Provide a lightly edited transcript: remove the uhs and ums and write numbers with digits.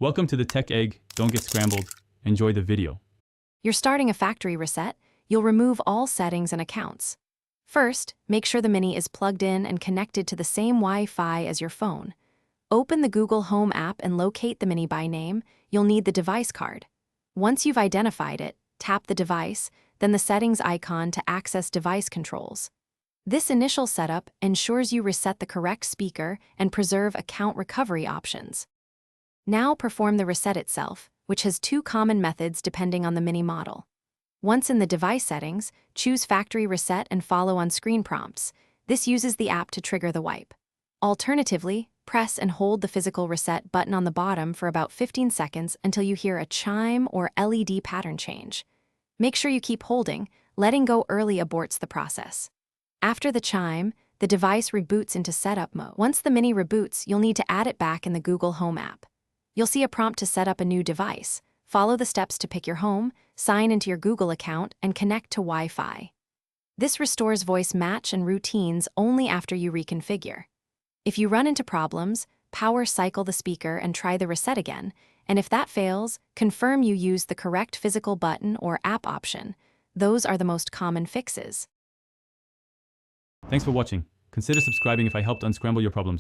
Welcome to the Tech Egg. Don't get scrambled. Enjoy the video. You're starting a factory reset. You'll remove all settings and accounts. First, make sure the Mini is plugged in and connected to the same Wi-Fi as your phone. Open the Google Home app and locate the Mini by name. You'll need the device card. Once you've identified it, tap the device, then the settings icon to access device controls. This initial setup ensures you reset the correct speaker and preserve account recovery options. Now perform the reset itself, which has two common methods depending on the Mini model. Once in the device settings, choose Factory Reset and follow on-screen prompts. This uses the app to trigger the wipe. Alternatively, press and hold the physical reset button on the bottom for about 15 seconds until you hear a chime or LED pattern change. Make sure you keep holding. Letting go early aborts the process. After the chime, the device reboots into setup mode. Once the Mini reboots, you'll need to add it back in the Google Home app. You'll see a prompt to set up a new device. Follow the steps to pick your home, sign into your Google account, and connect to Wi-Fi. This restores voice match and routines only after you reconfigure. If you run into problems, power cycle the speaker and try the reset again, and if that fails, confirm you use the correct physical button or app option. Those are the most common fixes. Thanks for watching. Consider subscribing if I helped unscramble your problems.